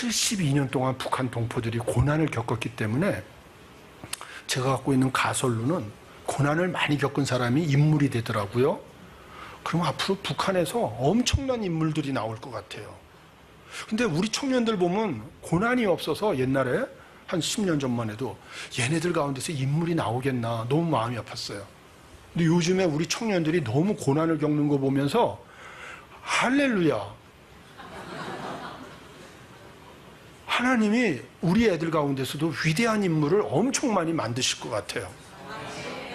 72년 동안 북한 동포들이 고난을 겪었기 때문에 제가 갖고 있는 가설로는 고난을 많이 겪은 사람이 인물이 되더라고요. 그럼 앞으로 북한에서 엄청난 인물들이 나올 것 같아요. 근데 우리 청년들 보면 고난이 없어서 옛날에 한 10년 전만 해도 얘네들 가운데서 인물이 나오겠나 너무 마음이 아팠어요. 근데 요즘에 우리 청년들이 너무 고난을 겪는 거 보면서 할렐루야. 하나님이 우리 애들 가운데서도 위대한 인물을 엄청 많이 만드실 것 같아요.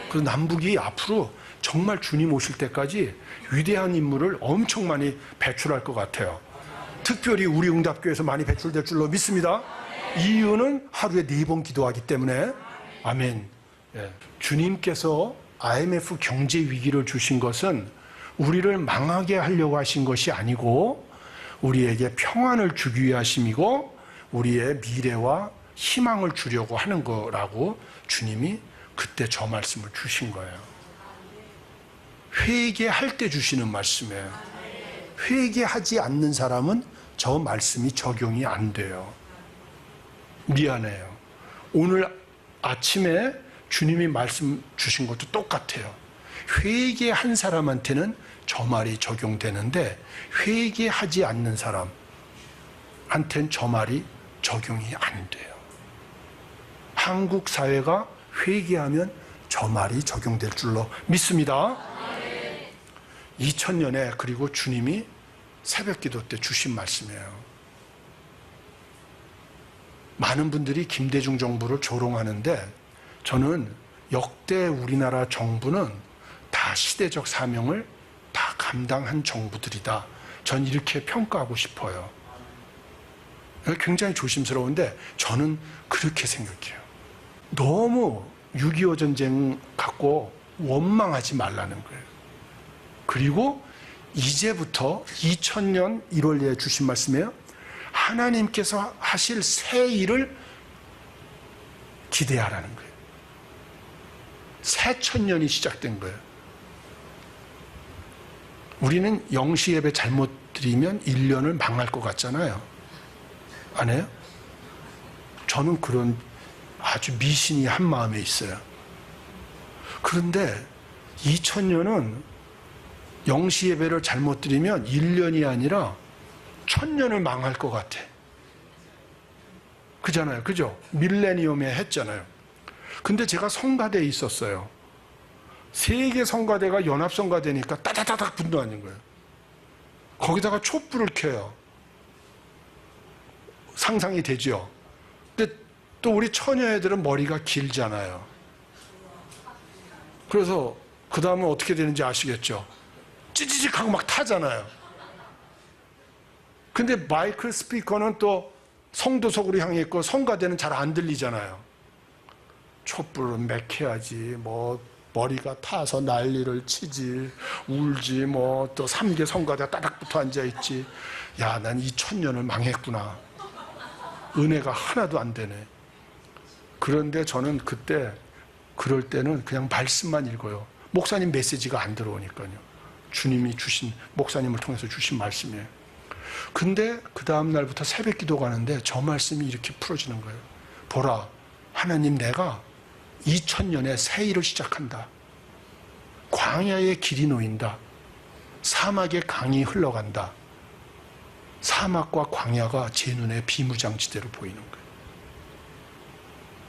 그래서 남북이 앞으로 정말 주님 오실 때까지 위대한 인물을 엄청 많이 배출할 것 같아요. 특별히 우리 응답교회에서 많이 배출될 줄로 믿습니다. 이유는 하루에 4번 기도하기 때문에. 아멘. 예. 주님께서 IMF 경제 위기를 주신 것은 우리를 망하게 하려고 하신 것이 아니고 우리에게 평안을 주기 위하심이고 우리의 미래와 희망을 주려고 하는 거라고 주님이 그때 저 말씀을 주신 거예요. 회개할 때 주시는 말씀이에요. 회개하지 않는 사람은 저 말씀이 적용이 안 돼요. 미안해요. 오늘 아침에 주님이 말씀 주신 것도 똑같아요. 회개한 사람한테는 저 말이 적용되는데 회개하지 않는 사람한테는 저 말이 적용이 안 돼요. 한국 사회가 회개하면 저 말이 적용될 줄로 믿습니다. 2000년에 그리고 주님이 새벽기도 때 주신 말씀이에요. 많은 분들이 김대중 정부를 조롱하는데 저는 역대 우리나라 정부는 다 시대적 사명을 다 감당한 정부들이다. 전 이렇게 평가하고 싶어요. 굉장히 조심스러운데 저는 그렇게 생각해요. 너무 6.25 전쟁 갖고 원망하지 말라는 거예요. 그리고 이제부터 2000년 1월에 주신 말씀이에요. 하나님께서 하실 새 일을 기대하라는 거예요. 새 천년이 시작된 거예요. 우리는 영시 예배 잘못 드리면 1년을 망할 것 같잖아요. 안 해요? 저는 그런 아주 미신이 한 마음에 있어요. 그런데 2000년은 영시 예배를 잘못 드리면 1년이 아니라 1000년을 망할 것 같아. 그잖아요. 그죠? 밀레니엄에 했잖아요. 근데 제가 성가대에 있었어요. 세계 성가대가 연합성가대니까 따다다닥 분노하는 거예요. 거기다가 촛불을 켜요. 상상이 되죠? 근데 또 우리 처녀애들은 머리가 길잖아요. 그래서 그 다음은 어떻게 되는지 아시겠죠? 찌지직하고 막 타잖아요. 근데 마이크 스피커는 또 성도석으로 향해 있고 성가대는 잘 안 들리잖아요. 촛불은 맥혀야지 뭐 머리가 타서 난리를 치지 울지 뭐 또 3개 성가대가 따닥 붙어 앉아있지. 야, 난 2000년을 망했구나. 은혜가 하나도 안 되네. 그런데 저는 그때 그럴 때는 그냥 말씀만 읽어요. 목사님 메시지가 안 들어오니까요. 주님이 주신 목사님을 통해서 주신 말씀이에요. 근데 그 다음 날부터 새벽 기도 가는데 저 말씀이 이렇게 풀어지는 거예요. 보라, 하나님 내가 2000년에 새 일을 시작한다. 광야에 길이 놓인다. 사막에 강이 흘러간다. 사막과 광야가 제 눈에 비무장지대로 보이는 거예요.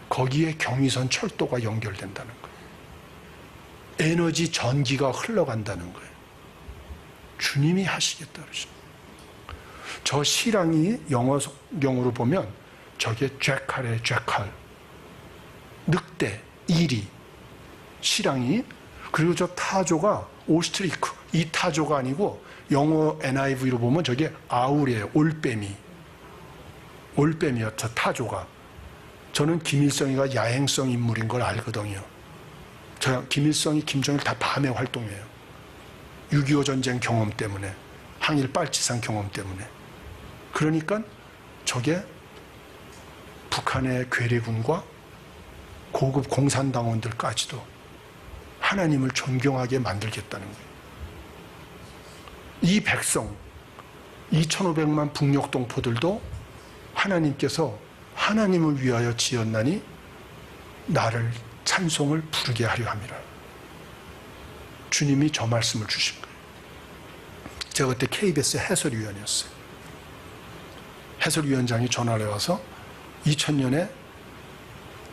거기에 경의선 철도가 연결된다는 거예요. 에너지 전기가 흘러간다는 거예요. 주님이 하시겠다 그러십니다. 저 시랑이 영어 성경으로 보면 저게 잭칼에 잭칼, 늑대, 이리, 시랑이. 그리고 저 타조가 오스트리크, 이 타조가 아니고 영어 NIV로 보면 저게 아울이에요. 올빼미. 올빼미요, 저 타조가. 저는 김일성이가 야행성 인물인 걸 알거든요. 저 김일성이 김정일 다 밤에 활동해요. 6.25 전쟁 경험 때문에, 항일 빨치산 경험 때문에. 그러니까 저게 북한의 괴뢰군과 고급 공산당원들까지도 하나님을 존경하게 만들겠다는 거예요. 이 백성, 2500만 북녘 동포들도 하나님께서 하나님을 위하여 지었나니 나를 찬송을 부르게 하려 함이라. 주님이 저 말씀을 주신 거예요. 제가 그때 KBS 해설위원이었어요. 해설위원장이 전화를 와서 2000년에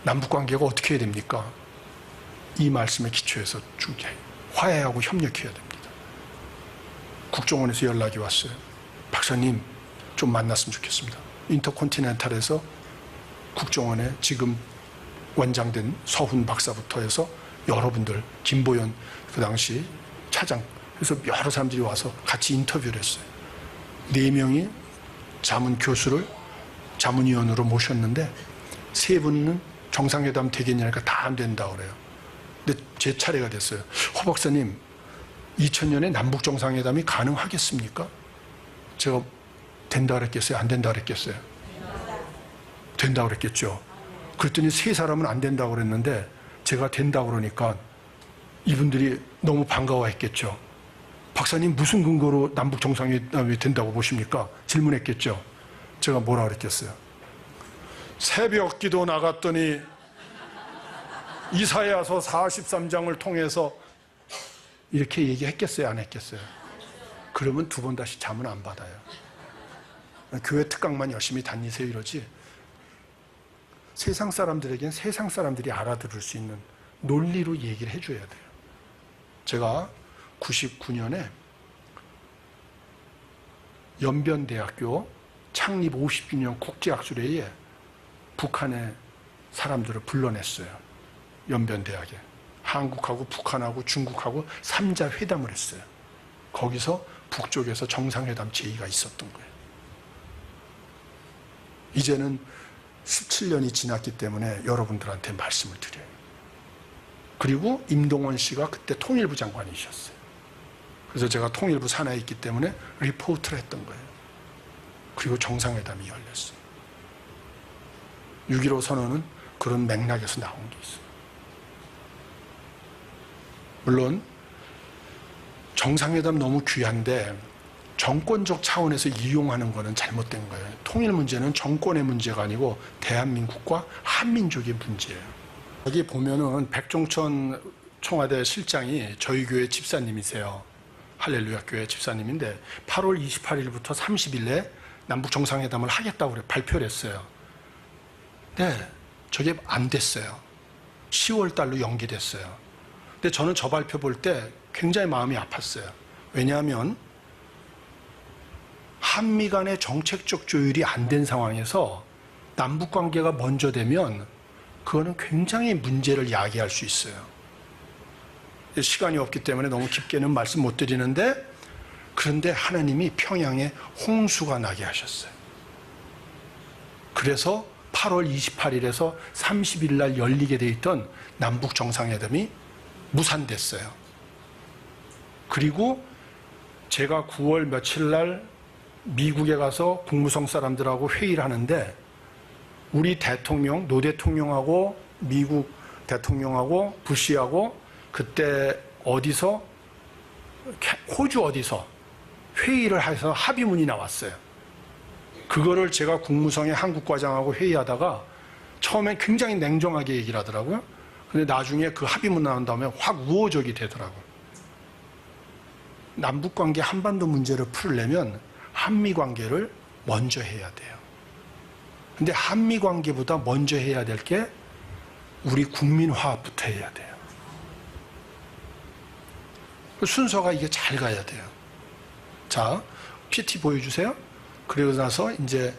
남북관계가 어떻게 해야 됩니까? 이 말씀에 기초해서 화해하고 협력해야 됩니다. 국정원에서 연락이 왔어요. 박사님 좀 만났으면 좋겠습니다. 인터컨티넨탈에서 국정원에 지금 원장된 서훈 박사부터 해서 여러분들, 김보연 그 당시 차장, 그래서 여러 사람들이 와서 같이 인터뷰를 했어요. 4명이 자문교수를 자문위원으로 모셨는데 3분은 정상회담 되겠냐니까 다 안 된다고 그래요. 근데 제 차례가 됐어요. 허 박사님, 2000년에 남북 정상회담이 가능하겠습니까? 제가 된다 그랬겠어요? 안 된다 그랬겠어요? 된다 그랬겠죠. 그랬더니 3사람은 안 된다고 그랬는데 제가 된다고 그러니까 이분들이 너무 반가워했겠죠. 박사님 무슨 근거로 남북 정상회담이 된다고 보십니까? 질문했겠죠. 제가 뭐라 그랬겠어요? 새벽 기도 나갔더니 이사야서 43장을 통해서 이렇게 얘기했겠어요? 안 했겠어요? 그러면 2번 다시 잠은 안 받아요. 교회 특강만 열심히 다니세요 이러지. 세상 사람들에겐 세상 사람들이 알아들을 수 있는 논리로 얘기를 해줘야 돼요. 제가 99년에 연변대학교 창립 50주년 국제학술회의에 북한의 사람들을 불러냈어요. 연변대학에. 한국하고 북한하고 중국하고 3자 회담을 했어요. 거기서 북쪽에서 정상회담 제의가 있었던 거예요. 이제는 17년이 지났기 때문에 여러분들한테 말씀을 드려요. 그리고 임동원 씨가 그때 통일부 장관이셨어요. 그래서 제가 통일부 산하에 있기 때문에 리포트를 했던 거예요. 그리고 정상회담이 열렸어요. 6.15 선언은 그런 맥락에서 나온 게 있어요. 물론 정상회담 너무 귀한데 정권적 차원에서 이용하는 것은 잘못된 거예요. 통일 문제는 정권의 문제가 아니고 대한민국과 한민족의 문제예요. 여기 보면은 백종천 청와대 실장이 저희 교회 집사님이세요. 할렐루야 교회 집사님인데 8월 28일부터 30일에 남북 정상회담을 하겠다고 그래 발표를 했어요. 네, 저게 안 됐어요. 10월 달로 연기됐어요. 근데 저는 저 발표 볼 때 굉장히 마음이 아팠어요. 왜냐하면 한미 간의 정책적 조율이 안 된 상황에서 남북 관계가 먼저 되면 그거는 굉장히 문제를 야기할 수 있어요. 시간이 없기 때문에 너무 깊게는 말씀 못 드리는데, 그런데 하나님이 평양에 홍수가 나게 하셨어요. 그래서 8월 28일에서 30일 날 열리게 돼 있던 남북 정상회담이 무산됐어요. 그리고 제가 9월 며칠 날 미국에 가서 국무성 사람들하고 회의를 하는데 우리 대통령, 노 대통령하고 미국 대통령하고 부시하고 그때 어디서 호주 어디서 회의를 해서 합의문이 나왔어요. 그거를 제가 국무성의 한국과장하고 회의하다가 처음엔 굉장히 냉정하게 얘기를 하더라고요. 근데 나중에 그 합의문 나온 다음에 확 우호적이 되더라고요. 남북관계 한반도 문제를 풀려면 한미관계를 먼저 해야 돼요. 근데 한미관계보다 먼저 해야 될 게 우리 국민화합부터 해야 돼요. 순서가 이게 잘 가야 돼요. 자, PT 보여주세요. 그러고 나서 이제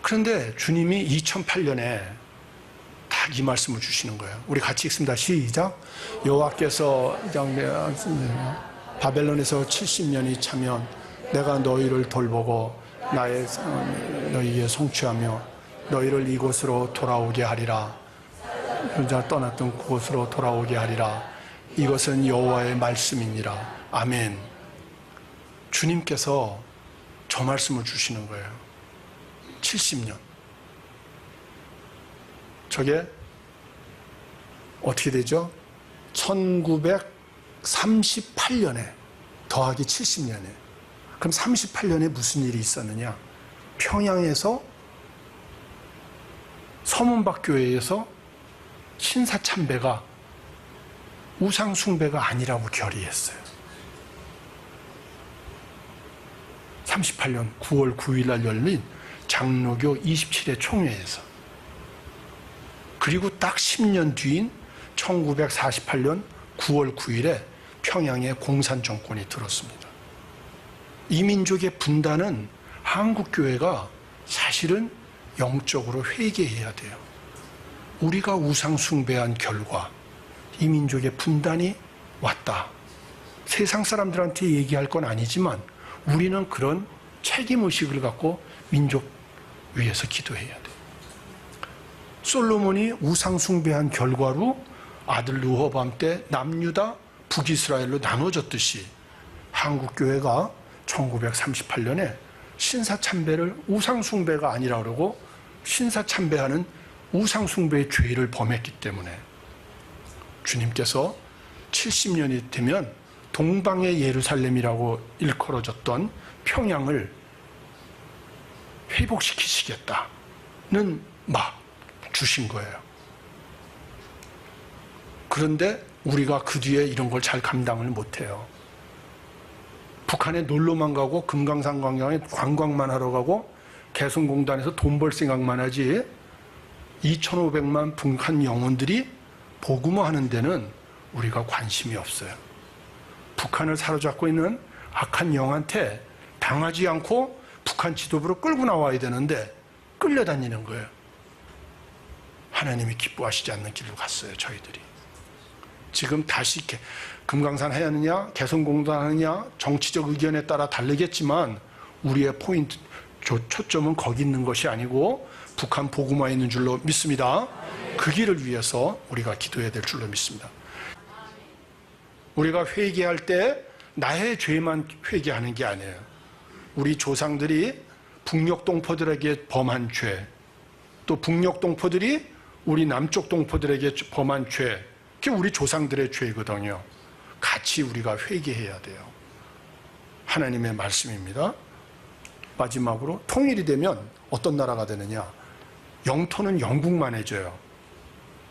그런데 주님이 2008년에 딱 이 말씀을 주시는 거예요. 우리 같이 읽습니다. 시작. 여호와께서 바벨론에서 70년이 차면 내가 너희를 돌보고 너희에 성취하며 너희를 이곳으로 돌아오게 하리라. 혼자 떠났던 그곳으로 돌아오게 하리라. 이것은 여호와의 말씀이니라. 아멘. 주님께서 저 말씀을 주시는 거예요. 70년. 저게 어떻게 되죠? 1938년에 더하기 70년에. 그럼 38년에 무슨 일이 있었느냐? 평양에서 서문박 교회에서 신사참배가 우상숭배가 아니라고 결의했어요. 38년 9월 9일 날 열린 장로교 27회 총회에서. 그리고 딱 10년 뒤인 1948년 9월 9일에 평양에 공산 정권이 들었습니다. 이 민족의 분단은 한국교회가 사실은 영적으로 회개해야 돼요. 우리가 우상 숭배한 결과 이 민족의 분단이 왔다. 세상 사람들한테 얘기할 건 아니지만 우리는 그런 책임의식을 갖고 민족 위해서 기도해야 돼요. 솔로몬이 우상 숭배한 결과로 아들 르호밤 때 남유다 북이스라엘로 나눠졌듯이 한국교회가 1938년에 신사참배를 우상숭배가 아니라 그러고 신사참배하는 우상숭배의 죄를 범했기 때문에 주님께서 70년이 되면 동방의 예루살렘이라고 일컬어졌던 평양을 회복시키시겠다는 막 주신 거예요. 그런데 우리가 그 뒤에 이런 걸 잘 감당을 못해요. 북한에 놀러만 가고 금강산 관광에 관광만 하러 가고 개성공단에서 돈 벌 생각만 하지 2,500만 북한 영혼들이 복음화 하는 데는 우리가 관심이 없어요. 북한을 사로잡고 있는 악한 영한테 당하지 않고 북한 지도부로 끌고 나와야 되는데 끌려다니는 거예요. 하나님이 기뻐하시지 않는 길로 갔어요, 저희들이. 지금 다시 금강산 해야 하느냐, 개성공단 하느냐, 정치적 의견에 따라 다르겠지만 우리의 포인트, 초점은 거기 있는 것이 아니고 북한 복음화에 있는 줄로 믿습니다. 그 길을 위해서 우리가 기도해야 될 줄로 믿습니다. 우리가 회개할 때 나의 죄만 회개하는 게 아니에요. 우리 조상들이 북녘 동포들에게 범한 죄, 또 북녘 동포들이 우리 남쪽 동포들에게 범한 죄, 그게 우리 조상들의 죄거든요. 같이 우리가 회개해야 돼요. 하나님의 말씀입니다. 마지막으로 통일이 되면 어떤 나라가 되느냐? 영토는 영국만 해줘요.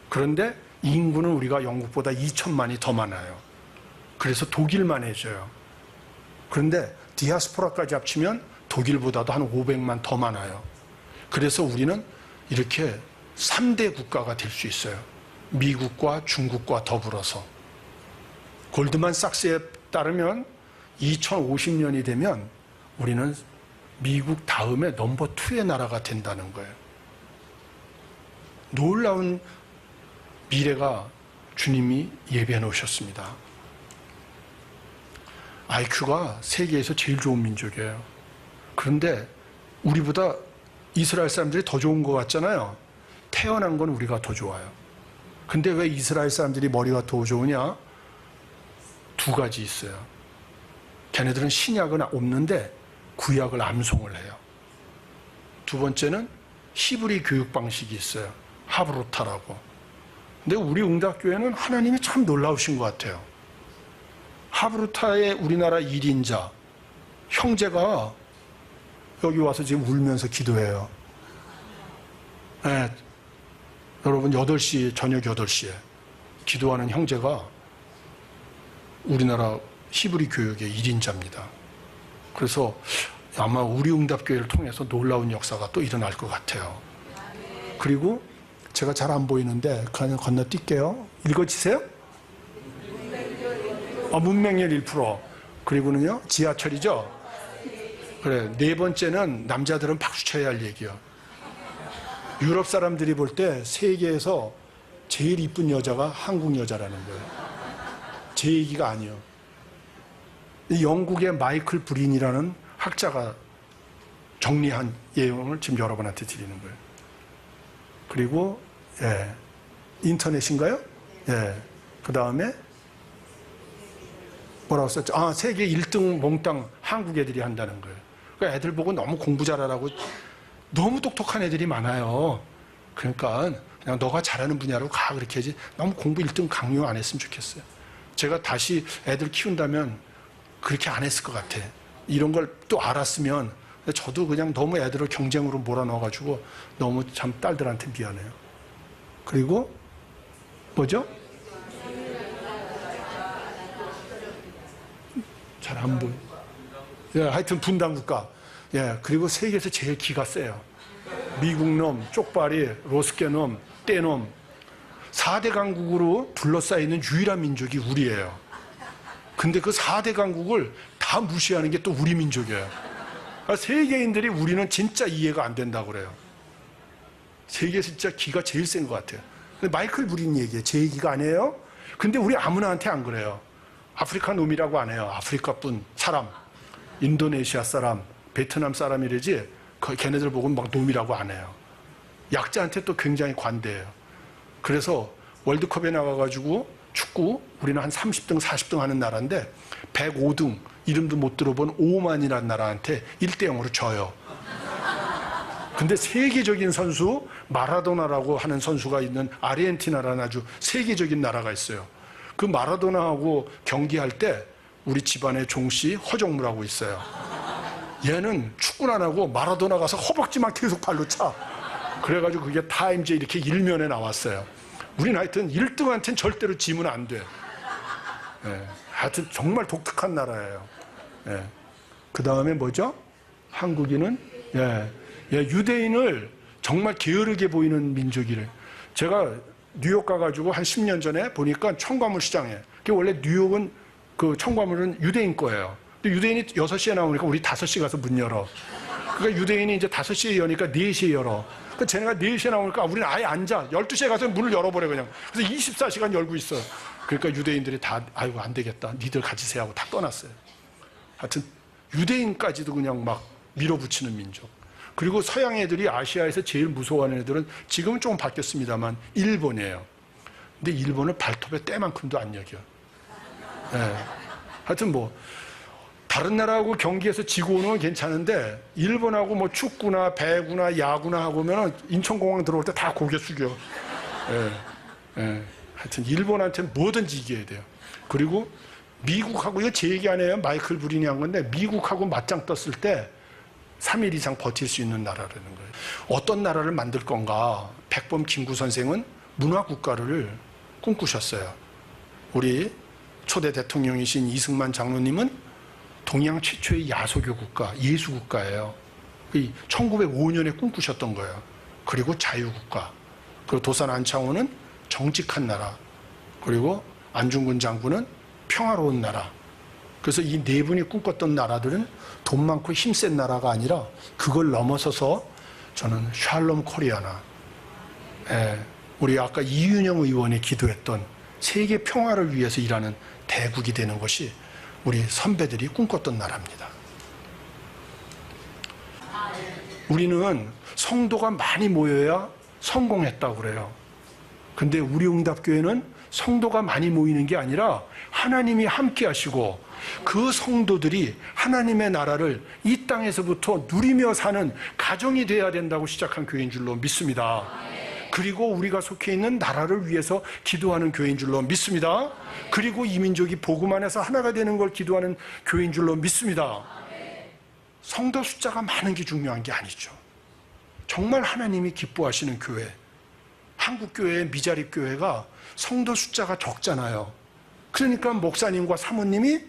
그런데 인구는 우리가 영국보다 2천만이 더 많아요. 그래서 독일만 해줘요. 그런데 디아스포라까지 합치면 독일보다도 한 500만 더 많아요. 그래서 우리는 이렇게 3대 국가가 될 수 있어요. 미국과 중국과 더불어서. 골드만삭스에 따르면 2050년이 되면 우리는 미국 다음에 넘버 2의 나라가 된다는 거예요. 놀라운 미래가 주님이 예비해 놓으셨습니다. IQ가 세계에서 제일 좋은 민족이에요. 그런데 우리보다 이스라엘 사람들이 더 좋은 것 같잖아요. 태어난 건 우리가 더 좋아요. 근데 왜 이스라엘 사람들이 머리가 더 좋으냐? 두 가지 있어요. 걔네들은 신약은 없는데 구약을 암송을 해요. 두 번째는 히브리 교육 방식이 있어요. 하브루타라고. 근데 우리 응답교회는 하나님이 참 놀라우신 것 같아요. 하브루타의 우리나라 1인자 형제가 여기 와서 지금 울면서 기도해요. 네, 여러분 8시 저녁 8시에 기도하는 형제가 우리나라 히브리 교육의 1인자입니다. 그래서 아마 우리 응답교회를 통해서 놀라운 역사가 또 일어날 것 같아요. 그리고 제가 잘 안 보이는데 그냥 건너뛸게요. 읽어주세요. 문맹률 1%. 그리고는요 지하철이죠. 그래, 네 번째는 남자들은 박수 쳐야 할 얘기요. 유럽 사람들이 볼 때 세계에서 제일 이쁜 여자가 한국 여자라는 거예요. 제 얘기가 아니에요. 영국의 마이클 브린이라는 학자가 정리한 내용을 지금 여러분한테 드리는 거예요. 그리고 인터넷인가요? 그 다음에 뭐라고 썼죠? 세계 1등 몽땅 한국 애들이 한다는 거예요. 그러니까 애들 보고 너무 공부 잘하라고, 너무 똑똑한 애들이 많아요. 그러니까 그냥 너가 잘하는 분야로 가, 그렇게 하지 너무 공부 1등 강요 안 했으면 좋겠어요. 제가 다시 애들 키운다면 그렇게 안 했을 것 같아. 이런 걸 또 알았으면 저도 그냥 너무 애들을 경쟁으로 몰아넣어가지고 너무 참 딸들한테 미안해요. 그리고 뭐죠? 잘 안 보여. 예, 하여튼 분단국가. 예, 그리고 세계에서 제일 기가 세요. 미국 놈, 쪽발이, 로스케 놈, 떼놈. 4대 강국으로 둘러싸이는 유일한 민족이 우리예요. 근데 그 4대 강국을 다 무시하는 게 또 우리 민족이에요. 그러니까 세계인들이 우리는 진짜 이해가 안 된다고 그래요. 세계에서 진짜 기가 제일 센 것 같아요. 근데 마이클 브린 얘기예요. 제 얘기가 아니에요. 근데 우리 아무나한테 안 그래요. 아프리카 놈이라고 안 해요. 아프리카뿐 사람, 인도네시아 사람, 베트남 사람이래지 걔네들 보고 막 놈이라고 안 해요. 약자한테 또 굉장히 관대해요. 그래서 월드컵에 나가가지고 축구 우리는 한 30등 40등 하는 나라인데 105등 이름도 못 들어본 오만이라는 나라한테 1대0으로 져요. 근데 세계적인 선수 마라도나라고 하는 선수가 있는 아르헨티나라는 아주 세계적인 나라가 있어요. 그 마라도나하고 경기할 때 우리 집안에 종씨 허정무라고 있어요. 얘는 축구는 안 하고 마라도나 가서 허벅지만 계속 발로 차. 그래가지고 그게 타임즈 이렇게 일면에 나왔어요. 우린 하여튼 1등한테는 절대로 지면 안 돼. 예, 하여튼 정말 독특한 나라예요. 예. 그 다음에 뭐죠? 한국인은 유대인을 정말 게으르게 보이는 민족이래. 제가 뉴욕 가가지고 한 10년 전에 보니까 청과물 시장에, 원래 뉴욕은 그 청과물은 유대인 거예요. 근데 유대인이 6시에 나오니까 우리 5시 가서 문 열어. 그러니까 유대인이 이제 5시에 여니까 4시에 열어. 그러니까 쟤네가 4시에 나오니까 우리는 아예 앉아. 12시에 가서 문을 열어버려 그냥. 그래서 24시간 열고 있어. 그러니까 유대인들이 다 아이고 안 되겠다. 니들 가지세요 하고 다 떠났어요. 하여튼 유대인까지도 그냥 막 밀어붙이는 민족. 그리고 서양 애들이 아시아에서 제일 무서워하는 애들은 지금은 조금 바뀌었습니다만 일본이에요. 근데 일본을 발톱에 때만큼도 안 여겨. 예. 하여튼 뭐 다른 나라하고 경기에서 지고 오는 건 괜찮은데 일본하고 뭐 축구나 배구나 야구나 하고 오면 인천공항 들어올 때 다 고개 숙여. 예. 예. 하여튼 일본한테는 뭐든지 이겨야 돼요. 그리고 미국하고, 이거 제 얘기 아니에요. 마이클 브린이 한 건데 미국하고 맞짱 떴을 때 3일 이상 버틸 수 있는 나라라는 거예요. 어떤 나라를 만들 건가? 백범 김구 선생은 문화국가를 꿈꾸셨어요. 우리 초대 대통령이신 이승만 장로님은 동양 최초의 야소교 국가, 예수국가예요. 1905년에 꿈꾸셨던 거예요. 그리고 자유국가. 그리고 도산 안창호는 정직한 나라. 그리고 안중근 장군은 평화로운 나라. 그래서 이 네 분이 꿈꿨던 나라들은 돈 많고 힘센 나라가 아니라 그걸 넘어서서 저는 샬롬 코리아나, 우리 아까 이윤영 의원이 기도했던 세계 평화를 위해서 일하는 대국이 되는 것이 우리 선배들이 꿈꿨던 나라입니다. 우리는 성도가 많이 모여야 성공했다고 그래요. 근데 우리 응답교회는 성도가 많이 모이는 게 아니라 하나님이 함께 하시고 그 성도들이 하나님의 나라를 이 땅에서부터 누리며 사는 가정이 되어야 된다고 시작한 교회인 줄로 믿습니다. 그리고 우리가 속해 있는 나라를 위해서 기도하는 교회인 줄로 믿습니다. 그리고 이 민족이 복음 안에서 하나가 되는 걸 기도하는 교회인 줄로 믿습니다. 성도 숫자가 많은 게 중요한 게 아니죠. 정말 하나님이 기뻐하시는 교회, 한국교회의 미자립 교회가 성도 숫자가 적잖아요. 그러니까 목사님과 사모님이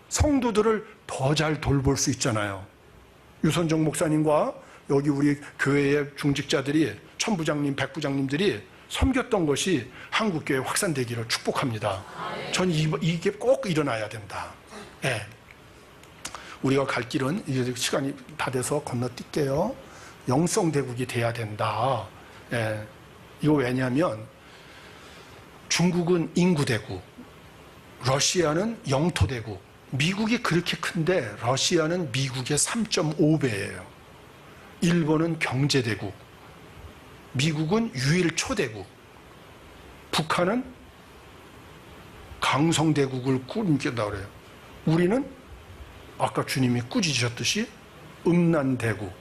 성도들을 더 잘 돌볼 수 있잖아요. 유선정 목사님과 여기 우리 교회의 중직자들이, 천부장님, 백부장님들이 섬겼던 것이 한국교회 확산되기를 축복합니다. 전 이게 꼭 일어나야 된다. 네. 우리가 갈 길은 이제 시간이 다 돼서 건너뛸게요. 영성대국이 돼야 된다. 네. 이거 왜냐하면 중국은 인구대국, 러시아는 영토대국, 미국이 그렇게 큰데 러시아는 미국의 3.5배예요. 일본은 경제대국, 미국은 유일초대국, 북한은 강성대국을 꾸린다 그래요. 우리는 아까 주님이 꾸짖으셨듯이 음란대국,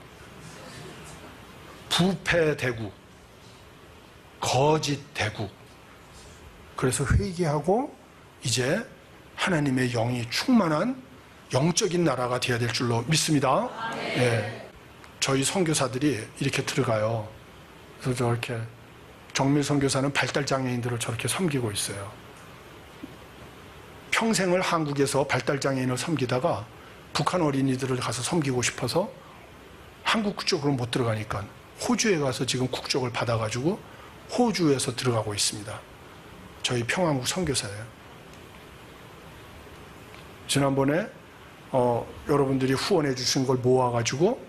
부패대국, 거짓대국. 그래서 회개하고 이제 하나님의 영이 충만한 영적인 나라가 되어야 될 줄로 믿습니다. 예. 저희 선교사들이 이렇게 들어가요. 그래서 저렇게 정밀 선교사는 발달 장애인들을 저렇게 섬기고 있어요. 평생을 한국에서 발달 장애인을 섬기다가 북한 어린이들을 가서 섬기고 싶어서 한국 국적으로 못 들어가니까 호주에 가서 지금 국적을 받아가지고 호주에서 들어가고 있습니다. 저희 평안국 선교사예요. 지난번에 여러분들이 후원해 주신 걸 모아가지고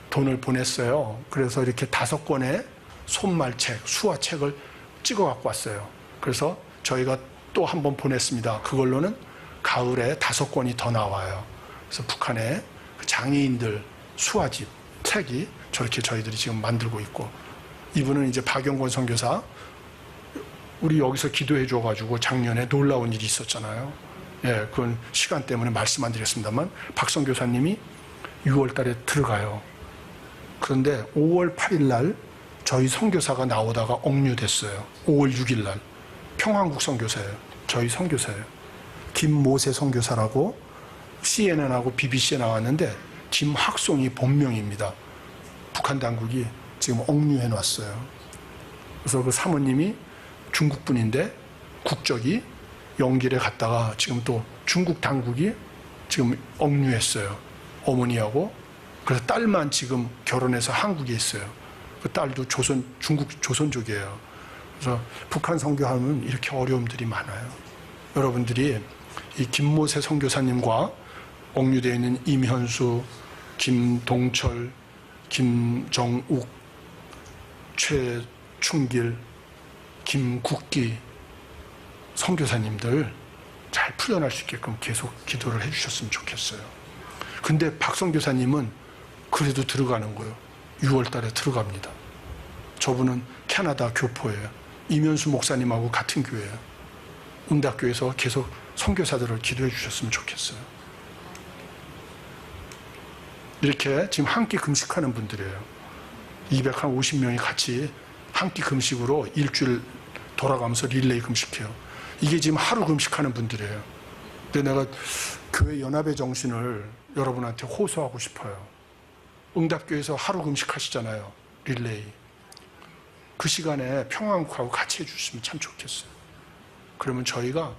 돈을 보냈어요. 그래서 이렇게 5권의 손말책, 수화책을 찍어 갖고 왔어요. 그래서 저희가 또 한 번 보냈습니다. 그걸로는 가을에 5권이 더 나와요. 그래서 북한의 장애인들 수화집, 책이 저렇게 저희들이 지금 만들고 있고, 이분은 이제 박영권 선교사, 우리 여기서 기도해 줘가지고 작년에 놀라운 일이 있었잖아요. 예, 그건 시간 때문에 말씀 안 드렸습니다만, 박 선교사님이 6월 달에 들어가요. 그런데 5월 8일 날 저희 선교사가 나오다가 억류됐어요. 5월 6일 날. 평안국 선교사예요. 저희 선교사예요. 김모세 선교사라고 CNN하고 BBC에 나왔는데 김학송이 본명입니다. 북한 당국이 지금 억류해 놨어요. 그래서 그 사모님이 중국 분인데 국적이 영길에 갔다가 지금 또 중국 당국이 지금 억류했어요. 어머니하고. 그래서 딸만 지금 결혼해서 한국에 있어요. 그 딸도 중국 조선족이에요. 그래서 북한 선교하면 이렇게 어려움들이 많아요. 여러분들이 이 김모세 선교사님과 억류되어 있는 임현수, 김동철, 김정욱, 최충길, 김국기 선교사님들 잘 풀려날 수 있게끔 계속 기도를 해주셨으면 좋겠어요. 근데 박 선교사님은 그래도 들어가는 거예요. 6월 달에 들어갑니다. 저분은 캐나다 교포예요. 임현수 목사님하고 같은 교회예요. 응답교회에서 계속 선교사들을 기도해 주셨으면 좋겠어요. 이렇게 지금 한 끼 금식하는 분들이에요. 250명이 같이 한 끼 금식으로 일주일 돌아가면서 릴레이 금식해요. 이게 지금 하루 금식하는 분들이에요. 근데 내가 교회 연합의 정신을 여러분한테 호소하고 싶어요. 응답교회에서 하루 금식하시잖아요. 릴레이. 그 시간에 평안국하고 같이 해주시면 참 좋겠어요. 그러면 저희가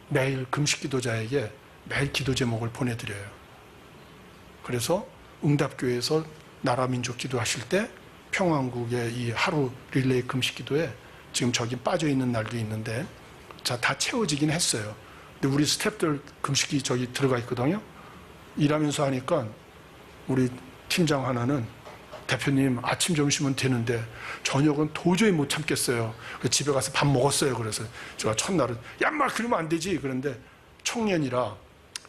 매일 금식 기도자에게 매일 기도 제목을 보내드려요. 그래서 응답교회에서 나라민족 기도하실 때 평안국의 이 하루 릴레이 금식 기도에 지금 저기 빠져있는 날도 있는데 다 채워지긴 했어요. 근데 우리 스태프들 금식이 저기 들어가 있거든요. 일하면서 하니까 우리 팀장 하나는 대표님 아침 점심은 되는데 저녁은 도저히 못 참겠어요. 집에 가서 밥 먹었어요. 그래서 제가 첫날은 야 인마 그러면 안 되지. 그런데 청년이라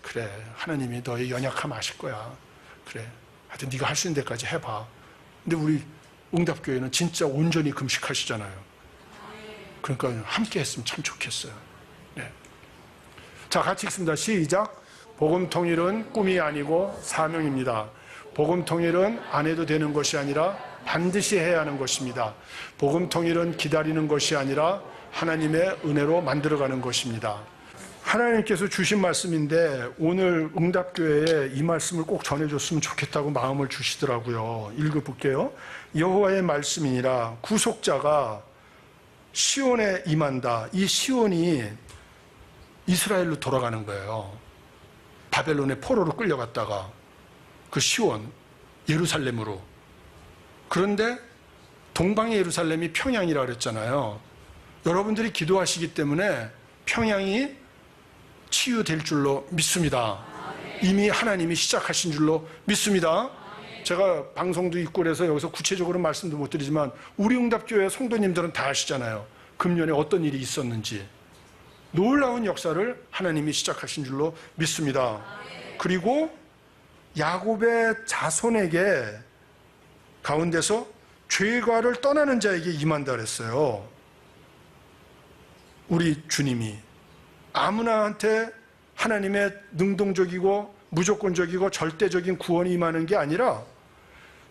그래 하나님이 너의 연약함 아실 거야. 그래 하여튼 네가 할 수 있는 데까지 해봐. 근데 우리 응답교회는 진짜 온전히 금식하시잖아요. 그러니까 함께 했으면 참 좋겠어요. 네. 자, 같이 읽습니다. 시작. 복음 통일은 꿈이 아니고 사명입니다. 복음 통일은 안 해도 되는 것이 아니라 반드시 해야 하는 것입니다. 복음 통일은 기다리는 것이 아니라 하나님의 은혜로 만들어가는 것입니다. 하나님께서 주신 말씀인데 오늘 응답교회에 이 말씀을 꼭 전해줬으면 좋겠다고 마음을 주시더라고요. 읽어볼게요. 여호와의 말씀이니라 구속자가 시온에 임한다. 이 시온이 이스라엘로 돌아가는 거예요. 바벨론의 포로로 끌려갔다가 그 시온, 예루살렘으로. 그런데 동방의 예루살렘이 평양이라 그랬잖아요. 여러분들이 기도하시기 때문에 평양이 치유될 줄로 믿습니다. 이미 하나님이 시작하신 줄로 믿습니다. 제가 방송도 있고 그래서 여기서 구체적으로 말씀도 못 드리지만 우리 응답교회 성도님들은 다 아시잖아요. 금년에 어떤 일이 있었는지. 놀라운 역사를 하나님이 시작하신 줄로 믿습니다. 그리고 야곱의 자손에게 가운데서 죄과를 떠나는 자에게 임한다 그랬어요. 우리 주님이 아무나한테 하나님의 능동적이고 무조건적이고 절대적인 구원이 임하는 게 아니라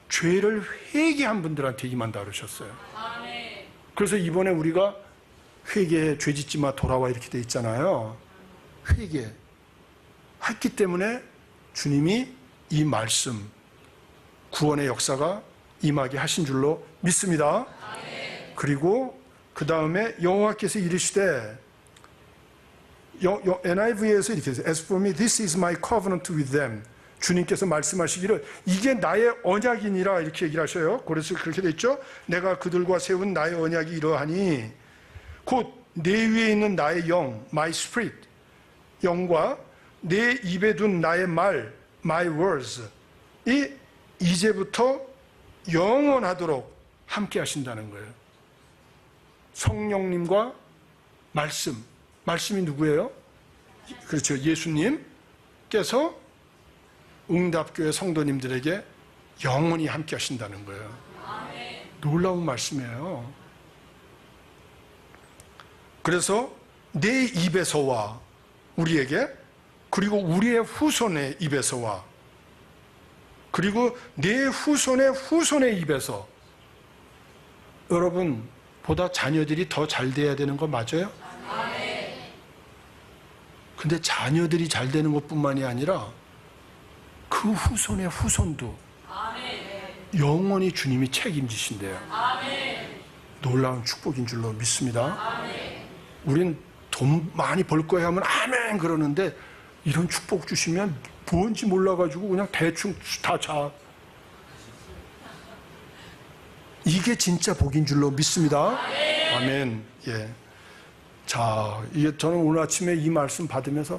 죄를 회개한 분들한테 임한다 그러셨어요. 그래서 이번에 우리가 회개해 죄짓지 마 돌아와 이렇게 돼 있잖아요. 회개. 했기 때문에 주님이 이 말씀, 구원의 역사가 임하게 하신 줄로 믿습니다. 그리고 그 다음에 여호와께서 이르시되, NIV에서 이렇게 해서 As for me, this is my covenant with them. 주님께서 말씀하시기를 이게 나의 언약이니라 이렇게 얘기를 하셔요. 그래서 그렇게 돼 있죠. 내가 그들과 세운 나의 언약이 이러하니 곧 내 위에 있는 나의 영, my spirit, 영과 내 입에 둔 나의 말, my words, 이 이제부터 영원하도록 함께 하신다는 거예요. 성령님과 말씀, 말씀이 누구예요? 그렇죠. 예수님께서 응답교회 성도님들에게 영원히 함께 하신다는 거예요. 놀라운 말씀이에요. 그래서 내 입에서와 우리에게, 그리고 우리의 후손의 입에서와, 그리고 내 후손의 후손의 입에서, 여러분 보다 자녀들이 더 잘 돼야 되는 거 맞아요? 근데 자녀들이 잘 되는 것뿐만이 아니라 그 후손의 후손도 영원히 주님이 책임지신대요. 놀라운 축복인 줄로 믿습니다. 우린 돈 많이 벌 거야 하면 아멘 그러는데 이런 축복 주시면 뭔지 몰라가지고 그냥 대충 다 자. 이게 진짜 복인 줄로 믿습니다. 아멘. 예. 자, 이게 저는 오늘 아침에 이 말씀 받으면서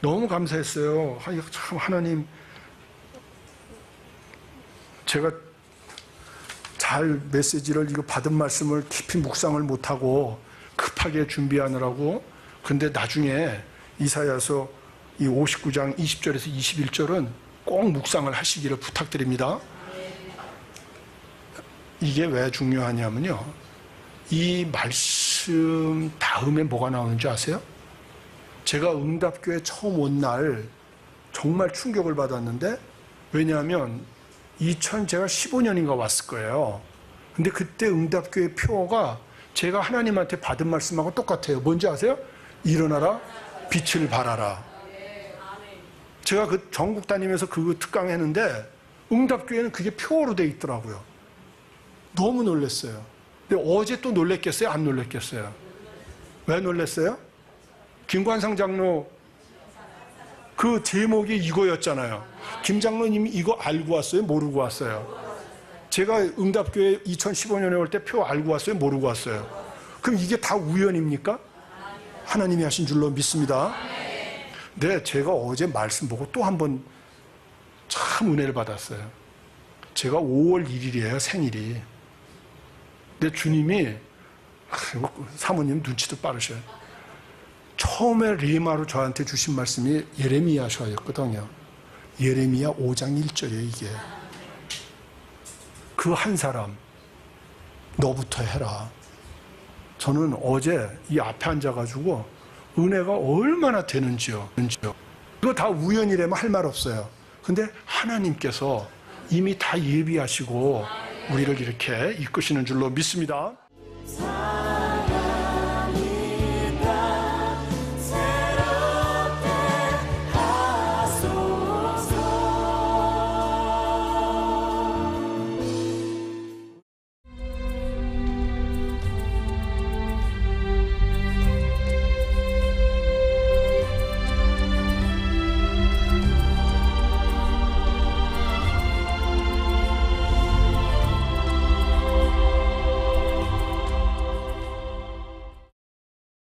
너무 감사했어요. 참 하나님, 제가 잘 메시지를 이거 받은 말씀을 깊이 묵상을 못하고 급하게 준비하느라고. 근데 나중에 이사야서 이 59장 20절에서 21절은 꼭 묵상을 하시기를 부탁드립니다. 이게 왜 중요하냐면요, 이 말씀 다음에 뭐가 나오는지 아세요? 제가 응답교회 처음 온 날 정말 충격을 받았는데, 왜냐하면 제가 15년인가 왔을 거예요. 근데 그때 응답교회 표어가 제가 하나님한테 받은 말씀하고 똑같아요. 뭔지 아세요? 일어나라, 빛을 발하라. 제가 그 전국 다니면서 그 특강 했는데 응답교회는 그게 표어로 돼 있더라고요. 너무 놀랐어요. 근데 어제 또 놀랬겠어요? 안 놀랬겠어요? 왜 놀랐어요? 김관상 장로 그 제목이 이거였잖아요. 김 장로님이 이거 알고 왔어요? 모르고 왔어요? 제가 응답교회 2015년에 올 때 표 알고 왔어요? 모르고 왔어요? 그럼 이게 다 우연입니까? 하나님이 하신 줄로 믿습니다. 네, 제가 어제 말씀 보고 또 한 번 참 은혜를 받았어요. 제가 5월 1일이에요, 생일이. 근데 주님이, 사모님 눈치도 빠르셔요. 처음에 리마로 저한테 주신 말씀이 예레미야서였거든요. 예레미야 5장 1절이에요, 이게. 그 한 사람, 너부터 해라. 저는 어제 이 앞에 앉아가지고 은혜가 얼마나 되는지요. 이거 다 우연이라면 할 말 없어요. 근데 하나님께서 이미 다 예비하시고 우리를 이렇게 이끄시는 줄로 믿습니다.